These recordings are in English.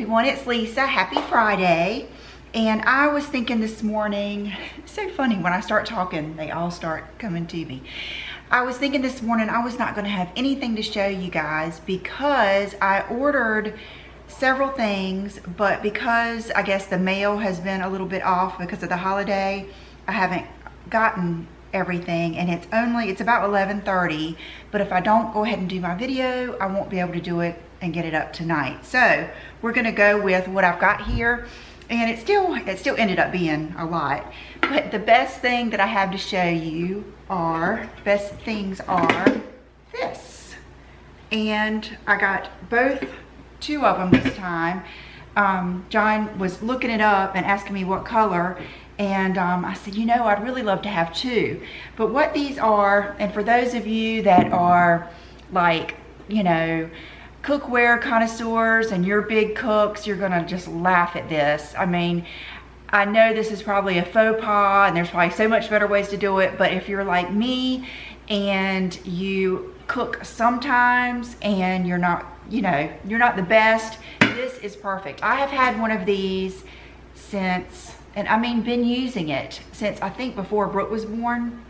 everyone, it's Lisa. Happy Friday. And I was thinking this morning, it's so funny when I start talking, they all start coming to me. I was thinking this morning I was not going to have anything to show you guys because I ordered several things, but because I guess the mail has been a little bit off because of the holiday, I haven't gotten everything, and it's about 11:30, but if I don't go ahead and do my video, I won't be able to do it and get it up tonight. So we're gonna go with what I've got here, and it still ended up being a lot, but the best thing that I have to show you are this, and I got two of them this time. John was looking it up and asking me what color, and I said, you know, I'd really love to have two. But what these are, and for those of you that are like, you know, cookware connoisseurs and you're big cooks, you're gonna just laugh at this. I mean, I know this is probably a faux pas and there's probably so much better ways to do it, but if you're like me and you cook sometimes and you're not, you know, you're not the best, this is perfect. I have had one of these since, and I mean been using it since I think before Brooke was born,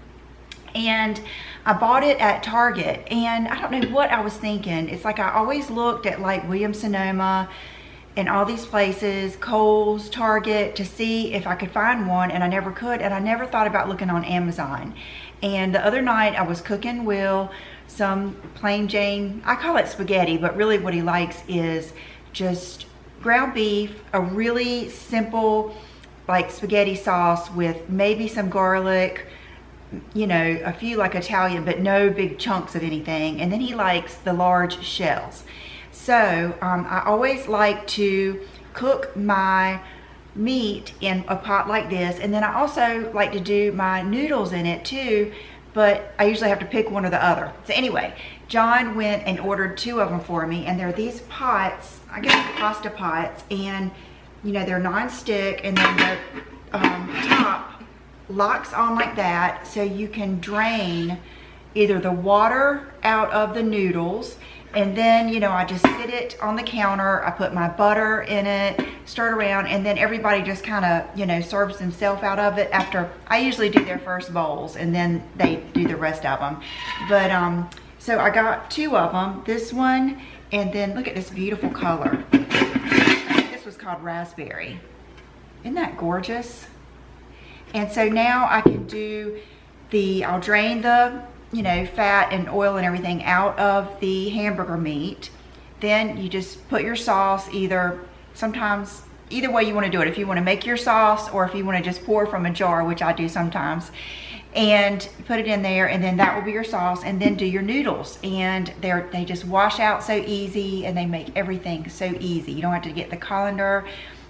and I bought it at Target, and I don't know what I was thinking. It's like I always looked at like Williams-Sonoma and all these places, Kohl's, Target, to see if I could find one, and I never could, and I never thought about looking on Amazon. And the other night I was cooking Will some plain Jane, I call it spaghetti, but really what he likes is just ground beef, a really simple like spaghetti sauce with maybe some garlic, you know, a few like Italian, but no big chunks of anything. And then he likes the large shells. So I always like to cook my meat in a pot like this, and then I also like to do my noodles in it too, but I usually have to pick one or the other. So anyway, John went and ordered two of them for me, and they're these pots, I guess pasta pots, and you know, they're non-stick, and then the top locks on like that, so you can drain either the water out of the noodles, and then, you know, I just sit it on the counter, I put my butter in it, stir it around, and then everybody just kind of, you know, serves themselves out of it after I usually do their first bowls, and then they do the rest of them. But so I got two of them, this one, and then look at this beautiful color. This was called raspberry. Isn't that gorgeous? And so now I can do I'll drain the, you know, fat and oil and everything out of the hamburger meat. Then you just put your sauce, either way you want to do it. If you want to make your sauce, or if you want to just pour from a jar, which I do sometimes, and put it in there, and then that will be your sauce, and then do your noodles. And they just wash out so easy, and they make everything so easy. You don't have to get the colander,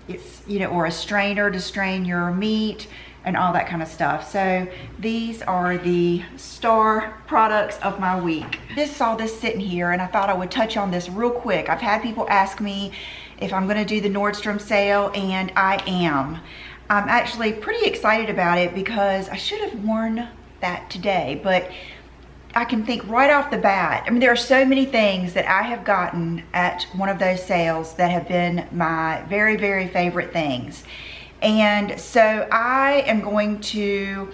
it's, you know, or a strainer to strain your meat and all that kind of stuff. So these are the star products of my week. Just saw this sitting here, and I thought I would touch on this real quick. I've had people ask me if I'm gonna do the Nordstrom sale, and I am. I'm actually pretty excited about it because I should have worn that today, but I can think right off the bat. I mean, there are so many things that I have gotten at one of those sales that have been my very, very favorite things. And so I am going to,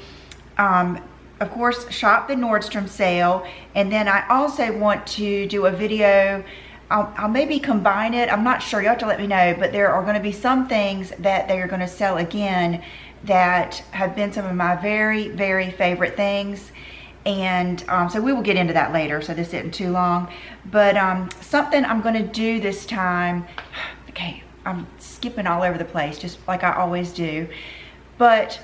of course, shop the Nordstrom sale, and then I also want to do a video. I'll maybe combine it. I'm not sure. You have to let me know. But there are going to be some things that they are going to sell again that have been some of my very, very favorite things. And so we will get into that later, so this isn't too long. But something I'm going to do this time. Okay, I'm skipping all over the place, just like I always do. But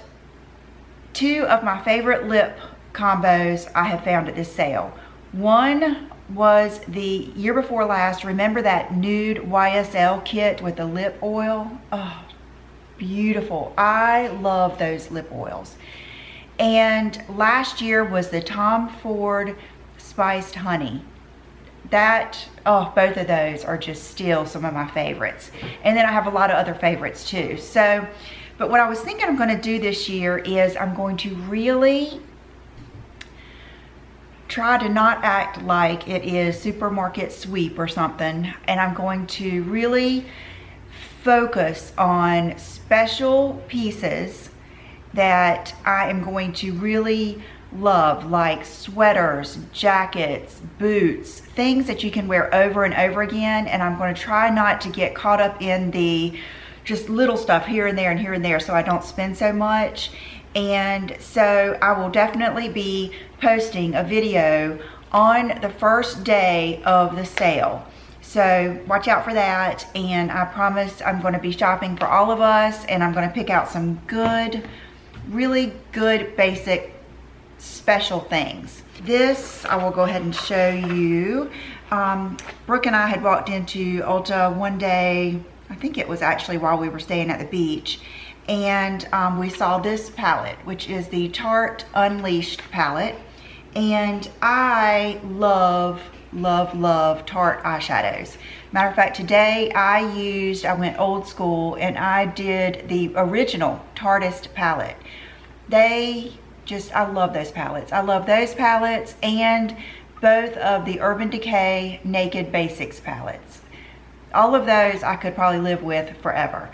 two of my favorite lip combos I have found at this sale. One was the year before last. Remember that nude YSL kit with the lip oil? Oh, beautiful. I love those lip oils. And last year was the Tom Ford Spiced Honey. Both of those are just still some of my favorites. And then I have a lot of other favorites too. So, but what I was thinking I'm going to do this year is I'm going to really try to not act like it is supermarket sweep or something, and I'm going to really focus on special pieces that I am going to really love, like sweaters, jackets, boots, things that you can wear over and over again. And I'm going to try not to get caught up in the just little stuff here and there and here and there, so I don't spend so much. And so I will definitely be posting a video on the first day of the sale. So watch out for that, and I promise I'm going to be shopping for all of us, and I'm going to pick out some good, really good basic special things. This I will go ahead and show you. Brooke and I had walked into Ulta one day, I think it was actually while we were staying at the beach, and we saw this palette, which is the Tarte Unleashed palette. And I love Tarte eyeshadows. Matter of fact, today I went old school and I did the original Tarteist palette. I love those palettes. I love those palettes and both of the Urban Decay Naked Basics palettes. All of those I could probably live with forever.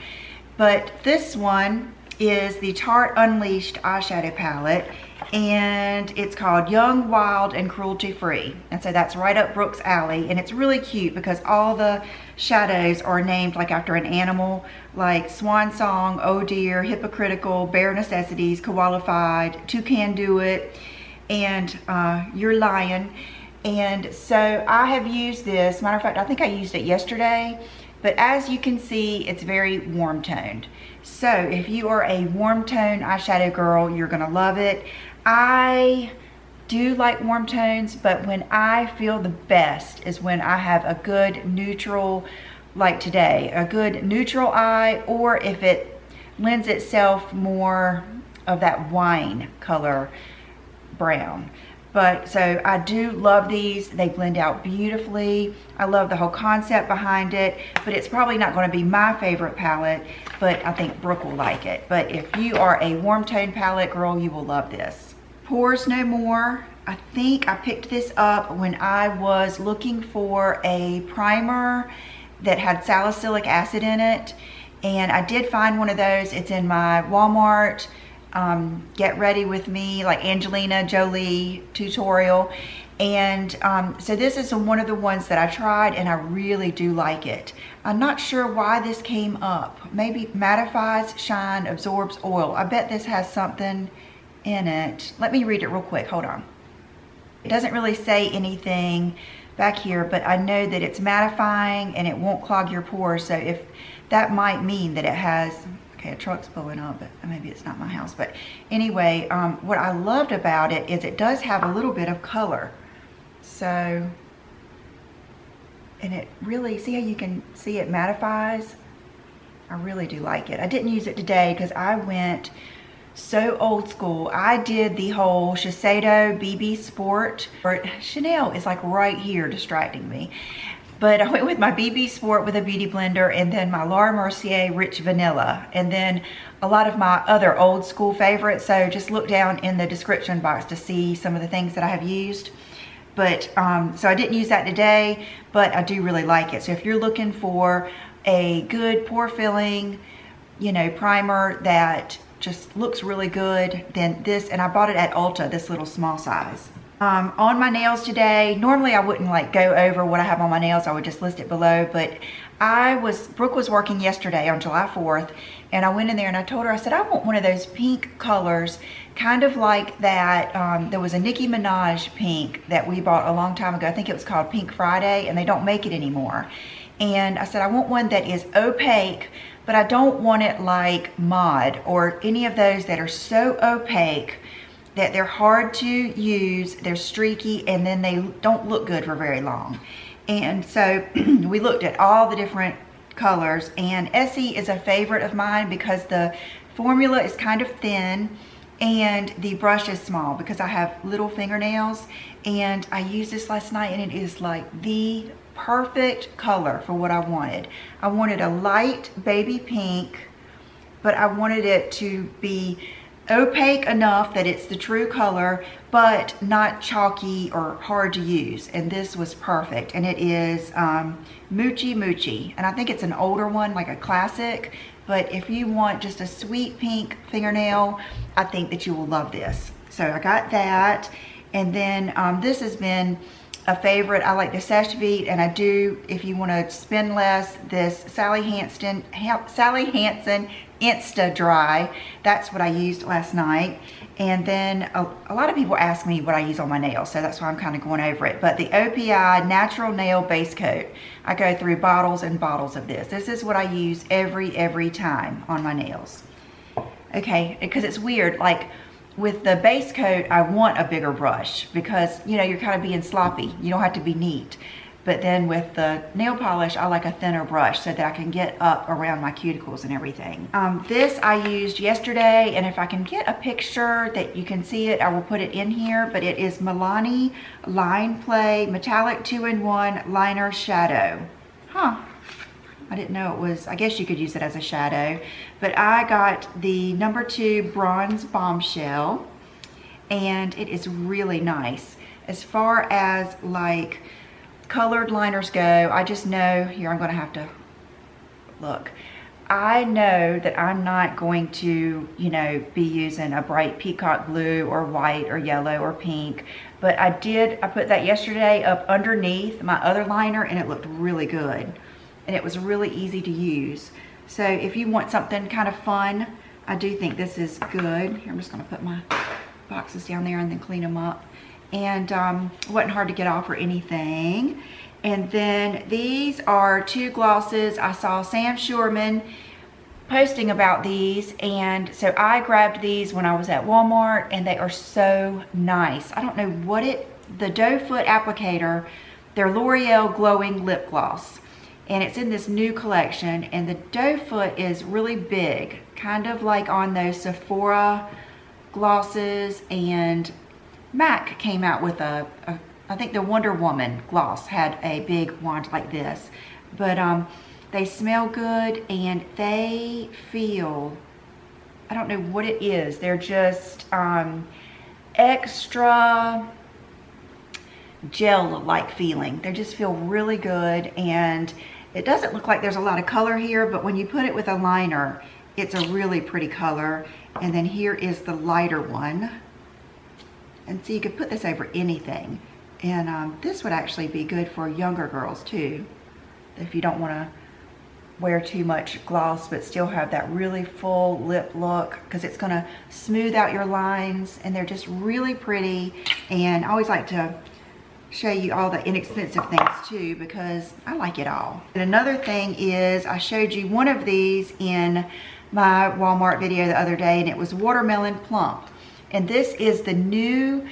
But this one is the Tarte Unleashed eyeshadow palette, and it's called Young, Wild, and Cruelty Free. And so that's right up Brooke's alley, and it's really cute because all the shadows are named like after an animal, like Swan Song, Oh Dear, Hypocritical, Bare Necessities, Qualified, Toucan Do It, and You're Lying. And so I have used this, matter of fact, I think I used it yesterday, but as you can see, it's very warm toned. So if you are a warm tone eyeshadow girl, you're gonna love it. I do like warm tones, but when I feel the best is when I have a good neutral, like today, a good neutral eye, or if it lends itself more of that wine color brown. But so I do love these. They blend out beautifully. I love the whole concept behind it, but it's probably not going to be my favorite palette, but I think Brooke will like it. But if you are a warm tone palette girl, you will love this. Pores No More. I think I picked this up when I was looking for a primer that had salicylic acid in it, and I did find one of those. It's in my Walmart Get Ready With Me, like Angelina Jolie tutorial. And so this is one of the ones that I tried, and I really do like it. I'm not sure why this came up. Maybe mattifies, shine, absorbs oil. I bet this has something in it. Let me read it real quick, hold on. It doesn't really say anything back here, but I know that it's mattifying and it won't clog your pores. So if that might mean that it has, okay, a truck's blowing up, but maybe it's not my house. But anyway, what I loved about it is it does have a little bit of color. So, and it really, see how you can see it mattifies? I really do like it. I didn't use it today because I went so old school. I did the whole Shiseido BB Sport, or Chanel is like right here distracting me. But I went with my BB Sport with a beauty blender, and then my Laura Mercier Rich Vanilla, and then a lot of my other old school favorites. So just look down in the description box to see some of the things that I have used. But so I didn't use that today, but I do really like it. So if you're looking for a good pore filling, you know, primer that just looks really good, then this, and I bought it at Ulta, this little small size. On my nails today, normally I wouldn't like go over what I have on my nails, I would just list it below, but Brooke was working yesterday on July 4th, and I went in there and I told her, I said, I want one of those pink colors, kind of like that, there was a Nicki Minaj pink that we bought a long time ago. I think it was called Pink Friday, and they don't make it anymore. And I said, I want one that is opaque, but I don't want it like Mod or any of those that are so opaque that they're hard to use, they're streaky, and then they don't look good for very long. And so we looked at all the different colors, and Essie is a favorite of mine because the formula is kind of thin and the brush is small because I have little fingernails. And I used this last night, and it is like the perfect color for what I wanted. I wanted a light baby pink, but I wanted it to be opaque enough that it's the true color, but not chalky or hard to use. And this was perfect. And it is Moochie Moochie. And I think it's an older one, like a classic. But if you want just a sweet pink fingernail, I think that you will love this. So I got that. And then this has been a favorite. I like the Sache Vite, and I do, if you want to spend less, this Sally Hansen Insta Dry. That's what I used last night. And then a lot of people ask me what I use on my nails, so that's why I'm kind of going over it. But the OPI Natural Nail Base Coat, I go through bottles and bottles of this. This is what I use every time on my nails. Okay, because it's weird, like with the base coat, I want a bigger brush because, you know, you're kind of being sloppy. You don't have to be neat. But then with the nail polish, I like a thinner brush so that I can get up around my cuticles and everything. This I used yesterday, and if I can get a picture that you can see it, I will put it in here. But it is Milani Line Play Metallic 2-in-1 Liner Shadow. Huh. I didn't know it was, I guess you could use it as a shadow. But I got the number 2 Bronze Bombshell, and it is really nice. As far as like colored liners go, I just know, here I'm gonna have to look. I know that I'm not going to, you know, be using a bright peacock blue or white or yellow or pink, but I put that yesterday up underneath my other liner, and it looked really good. And it was really easy to use. So if you want something kind of fun, I do think this is good. Here, I'm just gonna put my boxes down there and then clean them up. And it wasn't hard to get off or anything. And then these are 2 glosses. I saw Sam Schurman posting about these, and so I grabbed these when I was at Walmart, and they are so nice. I don't know what the doe foot applicator, their L'Oreal Glowing Lip Gloss. And it's in this new collection, and the doe foot is really big, kind of like on those Sephora glosses, and MAC came out with I think the Wonder Woman gloss had a big wand like this. But they smell good, and they feel, I don't know what it is, they're just extra gel-like feeling. They just feel really good, and it doesn't look like there's a lot of color here, but when you put it with a liner, it's a really pretty color. And then here is the lighter one. And so you could put this over anything. And this would actually be good for younger girls too, if you don't want to wear too much gloss but still have that really full lip look, because it's going to smooth out your lines, and they're just really pretty. And I always like to show you all the inexpensive things too, because I like it all. And another thing is, I showed you one of these in my Walmart video the other day, and it was Watermelon Plump. And this is the new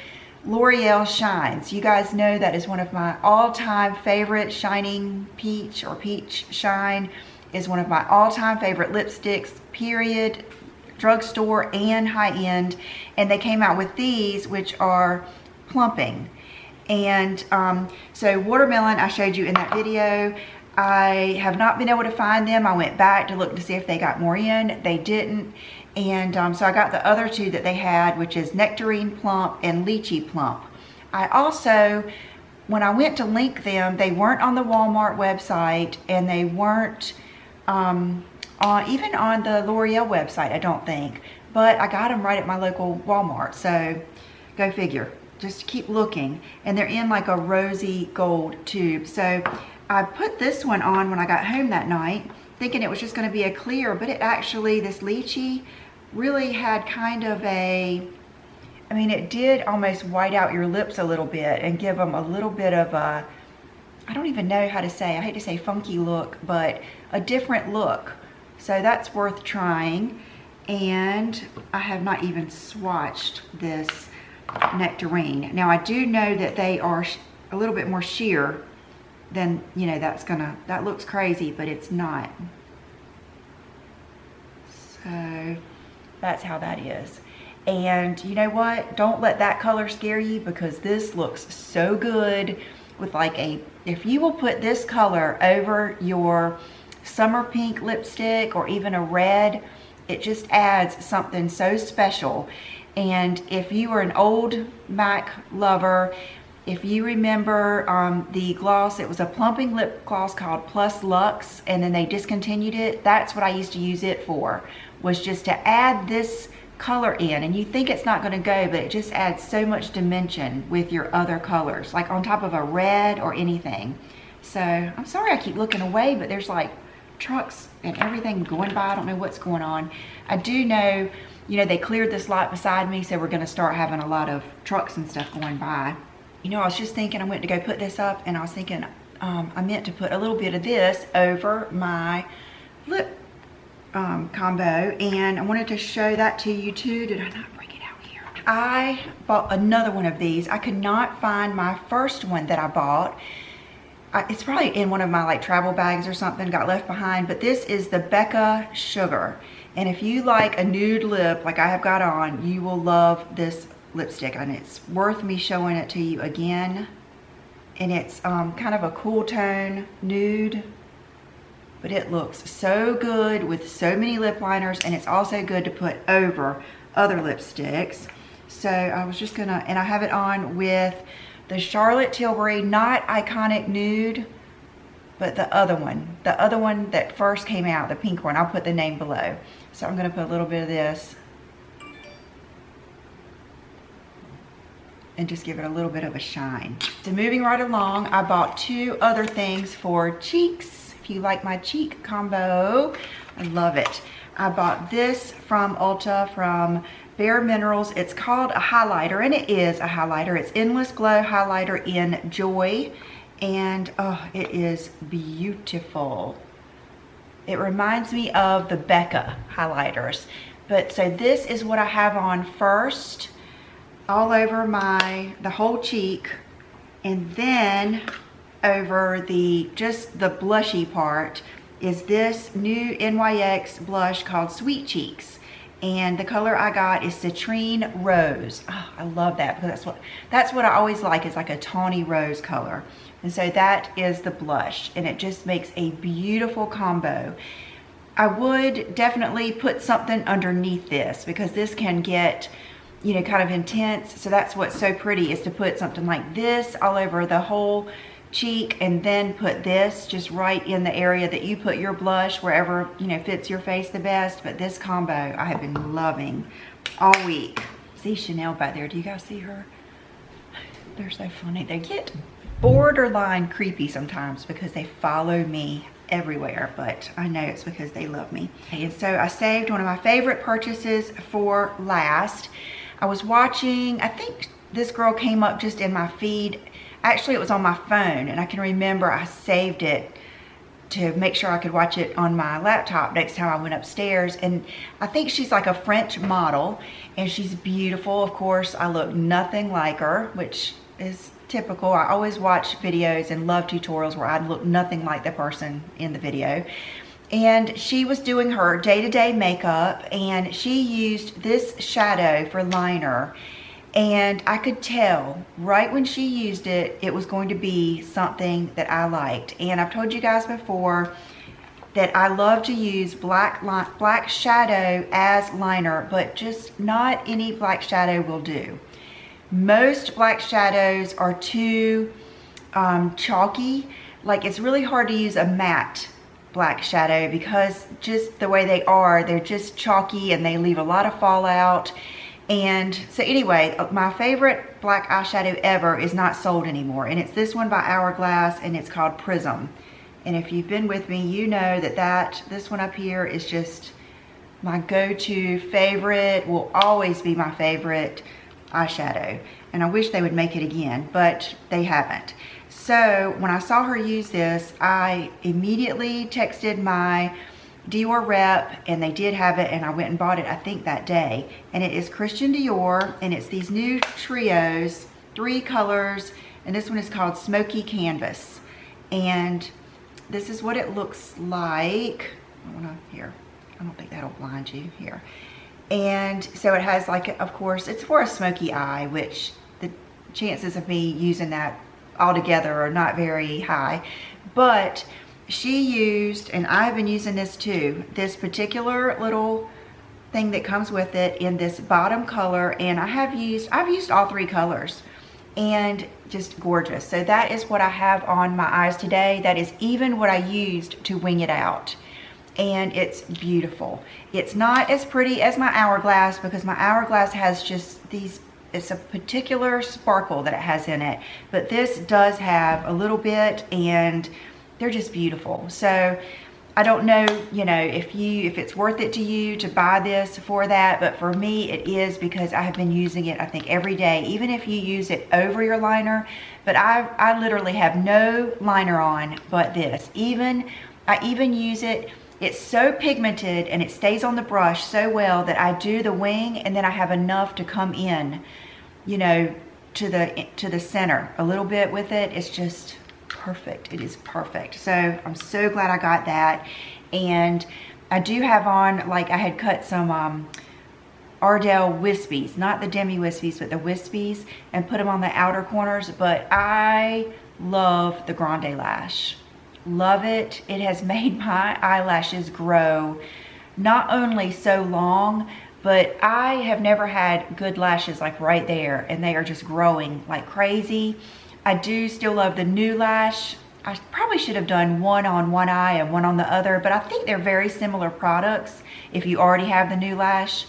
L'Oreal Shines. You guys know that is one of my all-time favorite. Shining Peach, or Peach Shine, is one of my all-time favorite lipsticks, period, drugstore and high-end. And they came out with these, which are plumping. And so Watermelon, I showed you in that video. I have not been able to find them. I went back to look to see if they got more in. They didn't. And so I got the other 2 that they had, which is Nectarine Plump and Lychee Plump. I also, when I went to link them, they weren't on the Walmart website, and they weren't even on the L'Oreal website, I don't think. But I got them right at my local Walmart, so go figure. Just keep looking. And they're in like a rosy gold tube. So I put this one on when I got home that night, thinking it was just going to be a clear, but it actually, this lychee really had kind of a, I mean, it did almost white out your lips a little bit and give them a little bit of a, I don't even know how to say, I hate to say funky look, but a different look. So that's worth trying. And I have not even swatched this Nectarine. Now I do know that they are a little bit more sheer than, you know, that looks crazy, but it's not. So that's how that is. And you know what? Don't let that color scare you, because this looks so good with like a, if you will put this color over your summer pink lipstick or even a red, It just adds something so special. And if you are an old MAC lover, if you remember the gloss, it was a plumping lip gloss called Plus Luxe, and then they discontinued it. That's what I used to use it for, was just to add this color in. And you think it's not gonna go, but it just adds so much dimension with your other colors, like on top of a red or anything. So I'm sorry I keep looking away, but there's like trucks and everything going by. I don't know what's going on. I do know, you know, they cleared this lot beside me, so we're gonna start having a lot of trucks and stuff going by. You know, I was just thinking, I went to go put this up, and I was thinking I meant to put a little bit of this over my lip combo, and I wanted to show that to you too. Did I not bring it out here? I bought another one of these. I could not find my first one that I bought. It's probably in one of my like travel bags or something, got left behind, but this is the Becca Sugar. And if you like a nude lip like I have got on, you will love this lipstick, and it's worth me showing it to you again. And it's kind of a cool tone nude, but it looks so good with so many lip liners, and it's also good to put over other lipsticks. So I was just gonna, and I have it on with the Charlotte Tilbury, not Iconic Nude, but the other one that first came out, the pink one. I'll put the name below. So I'm gonna put a little bit of this and just give it a little bit of a shine. So moving right along, I bought two other things for cheeks. If you like my cheek combo, I love it. I bought this from Ulta, from Bare Minerals. It's called a highlighter, and it is a highlighter. It's Endless Glow Highlighter in Joy, and oh, it is beautiful. It reminds me of the Becca highlighters. But so this is what I have on first, all over the whole cheek, and then over just the blushy part is this new NYX blush called Sweet Cheeks, and the color I got is Citrine Rose. Oh, I love that, because that's what I always like, is like a tawny rose color. And so that is the blush, and it just makes a beautiful combo. I would definitely put something underneath this, because this can get, you know, kind of intense. So that's what's so pretty, is to put something like this all over the whole cheek, and then put this just right in the area that you put your blush, wherever, you know, fits your face the best. But this combo I have been loving all week. See Chanel back there, do you guys see her? They're so funny. They get borderline creepy sometimes because they follow me everywhere, but I know it's because they love me. And so I saved one of my favorite purchases for last. I was watching, I think this girl came up just in my feed. Actually, it was on my phone, and I can remember I saved it to make sure I could watch it on my laptop next time I went upstairs. And I think she's like a French model, and she's beautiful. Of course, I look nothing like her, which is typical. I always watch videos and love tutorials where I look nothing like the person in the video. And she was doing her day-to-day makeup, and she used this shadow for liner. And I could tell right when she used it, it was going to be something that I liked. And I've told you guys before that I love to use black shadow as liner, but just not any black shadow will do. Most black shadows are too chalky. Like, it's really hard to use a matte black shadow, because just the way they are, they're just chalky and they leave a lot of fallout. And so anyway, my favorite black eyeshadow ever is not sold anymore, and it's this one by Hourglass, and it's called Prism. And if you've been with me, you know that this one up here is just my go-to favorite, will always be my favorite eyeshadow. And I wish they would make it again, but they haven't. So when I saw her use this, I immediately texted my Dior rep, and they did have it, and I went and bought it, I think, that day. And it is Christian Dior, and it's these new trios, 3 colors, and this one is called Smoky Canvas. And this is what it looks like. Here, I don't think that'll blind you. Here. And so it has, like, of course, it's for a smoky eye, which the chances of me using that altogether are not very high. But she used, and I've been using this too, this particular little thing that comes with it in this bottom color, and I've used all 3 colors, and just gorgeous. So that is what I have on my eyes today. That is even what I used to wing it out, and it's beautiful. It's not as pretty as my Hourglass, because my Hourglass has just these, it's a particular sparkle that it has in it, but this does have a little bit, and they're just beautiful. So I don't know, you know, if it's worth it to you to buy this for that, but for me it is, because I have been using it, I think, every day, even if you use it over your liner. But I literally have no liner on but this. I even use it, it's so pigmented and it stays on the brush so well that I do the wing, and then I have enough to come in, you know, to the center a little bit with it. It's just perfect. It is perfect. So I'm so glad I got that. And I do have on, like, I had cut some Ardell Wispies, not the Demi Wispies, but the Wispies, and put them on the outer corners. But I love the Grande Lash. Love it. It has made my eyelashes grow not only so long, but I have never had good lashes like right there, and they are just growing like crazy. I do still love the new lash. I probably should have done one on one eye and one on the other, but I think they're very similar products if you already have the new lash.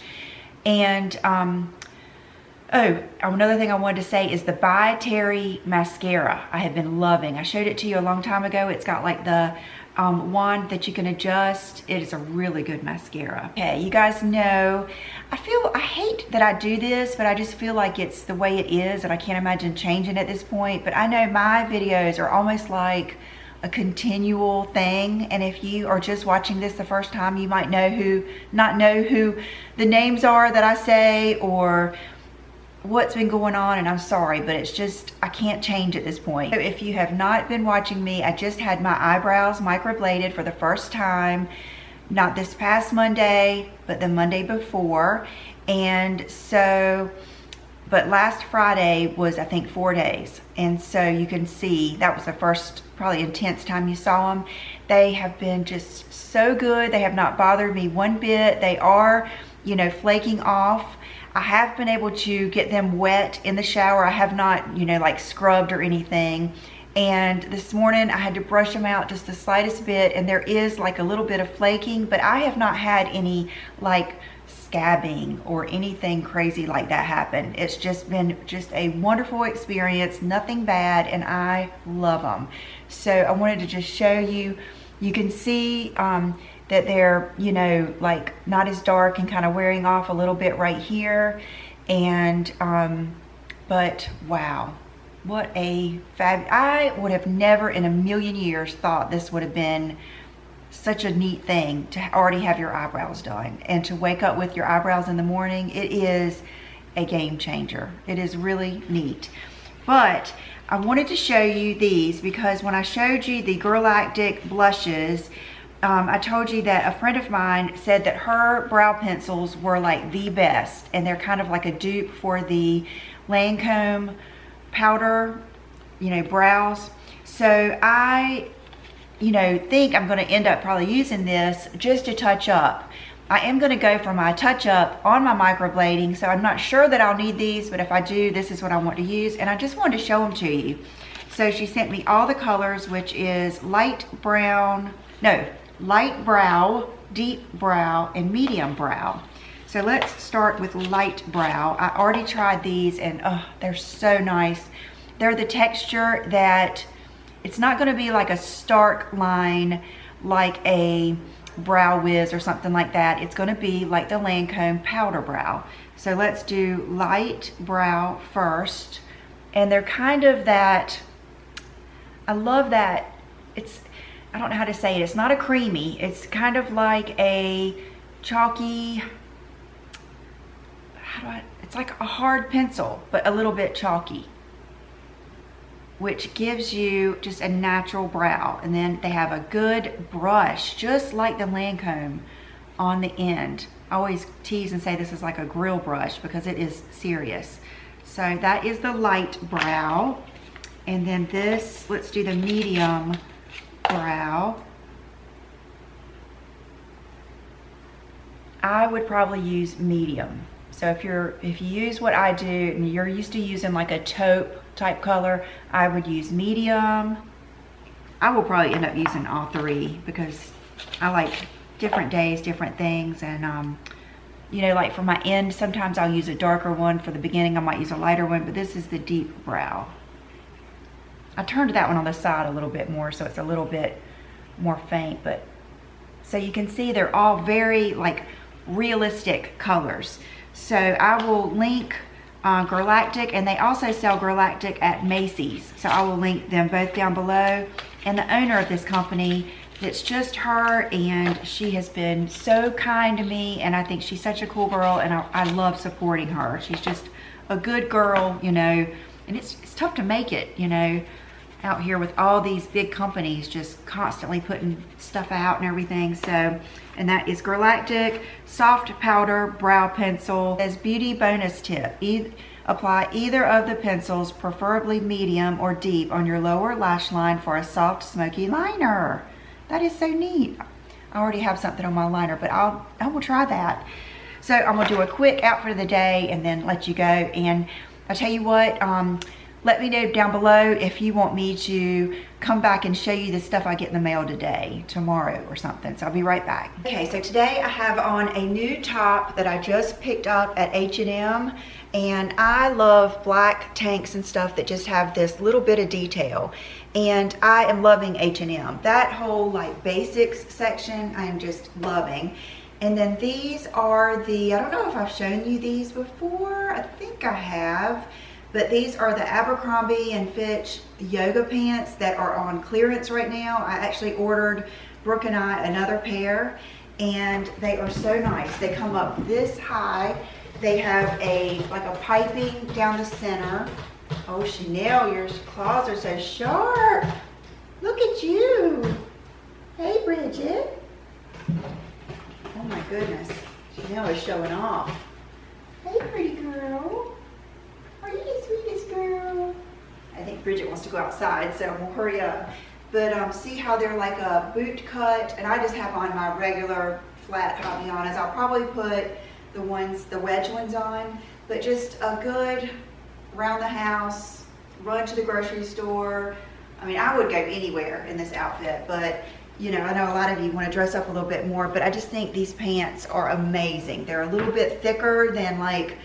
And oh, another thing I wanted to say is the By Terry mascara I have been loving. I showed it to you a long time ago. It's got like the wand that you can adjust. It is a really good mascara. Okay, you guys know, I hate that I do this, but I just feel like it's the way it is, and I can't imagine changing at this point. But I know my videos are almost like a continual thing, and if you are just watching this the first time, you might not know who the names are that I say or what's been going on, and I'm sorry, but it's just, I can't change at this point. So if you have not been watching me, I just had my eyebrows microbladed for the first time, not this past Monday, but the Monday before. And so, but last Friday was, I think, 4 days. And so you can see that was the first probably intense time you saw them. They have been just so good. They have not bothered me one bit. They are, you know, flaking off. I have been able to get them wet in the shower. I have not, you know, like scrubbed or anything. And this morning I had to brush them out just the slightest bit, and there is like a little bit of flaking, but I have not had any like scabbing or anything crazy like that happen. It's just been just a wonderful experience, nothing bad, and I love them. So I wanted to just show you. You can see that they're, you know, like not as dark and kind of wearing off a little bit right here. And but wow, what a I would have never in a million years thought this would have been such a neat thing to already have your eyebrows done, and to wake up with your eyebrows in the morning. It is a game changer. It is really neat. But I wanted to show you these because when I showed you the Girlactic blushes, I told you that a friend of mine said that her brow pencils were like the best, and they're kind of like a dupe for the Lancome powder, you know, brows. So I, you know, think I'm going to end up probably using this just to touch up. I am going to go for my touch up on my microblading, so I'm not sure that I'll need these, but if I do, this is what I want to use, and I just wanted to show them to you. So she sent me all the colors, which is light brown, no, light brow, deep brow, and medium brow. So let's start with light brow. I already tried these, and oh, they're so nice. They're the texture that it's not going to be like a stark line like a Brow Wiz or something like that. It's going to be like the Lancome powder brow. So let's do light brow first, and they're kind of that, I love that, it's, I don't know how to say it, it's not a creamy, it's kind of like a chalky, it's like a hard pencil but a little bit chalky, which gives you just a natural brow. And then they have a good brush, just like the Lancome on the end. I always tease and say this is like a grill brush because it is serious. So that is the light brow. And then this, let's do the medium brow. I would probably use medium. So if you use what I do and you're used to using like a taupe type color, I would use medium. I will probably end up using all three because I like different days, different things. And you know, like for my end, sometimes I'll use a darker one. For the beginning, I might use a lighter one, but this is the deep brow. I turned that one on the side a little bit more, so it's a little bit more faint, but so you can see they're all very like realistic colors. So I will link Galactic, and they also sell Galactic at Macy's. So I will link them both down below. And the owner of this company, it's just her, and she has been so kind to me, and I think she's such a cool girl, and I love supporting her. She's just a good girl, you know, and it's tough to make it, you know, out here with all these big companies just constantly putting stuff out and everything. So, and that is Galactic Soft Powder Brow Pencil. As beauty bonus tip, apply either of the pencils, preferably medium or deep, on your lower lash line for a soft, smoky liner. That is so neat. I already have something on my liner, but I will try that. So I'm gonna do a quick outfit of the day and then let you go. And I'll tell you what, let me know down below if you want me to come back and show you the stuff I get in the mail today, tomorrow or something. So I'll be right back. Okay, so today I have on a new top that I just picked up at H&M. And I love black tanks and stuff that just have this little bit of detail. And I am loving H&M. That whole like basics section, I am just loving. And then these are the, I don't know if I've shown you these before. I think I have. But these are the Abercrombie and Fitch yoga pants that are on clearance right now. I actually ordered Brooke and I another pair, and they are so nice. They come up this high. They have like a piping down the center. Oh, Chanel, your claws are so sharp. Look at you. Hey, Bridget. Oh my goodness. Chanel is showing off. Hey, pretty girl. Are you the sweetest girl? I think Bridget wants to go outside, so we'll hurry up. But see how they're like a boot cut, and I just have on my regular flat Hobbianas. I'll probably put the wedge ones on, but just a good around the house, run to the grocery store. I mean, I would go anywhere in this outfit, but you know, I know a lot of you want to dress up a little bit more, but I just think these pants are amazing. They're a little bit thicker than like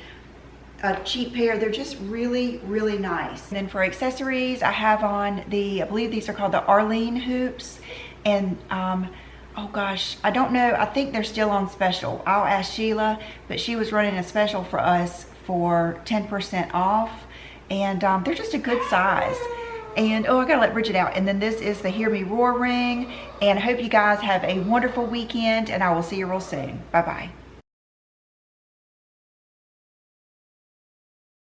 a cheap pair. They're just really, really nice. And then for accessories, I have on I believe these are called the Arlene hoops. And oh gosh, I don't know. I think they're still on special. I'll ask Sheila, but she was running a special for us for 10% off. And they're just a good size. And oh, I gotta let Bridget out. And then this is the Hear Me Roar ring. And I hope you guys have a wonderful weekend, and I will see you real soon. Bye-bye.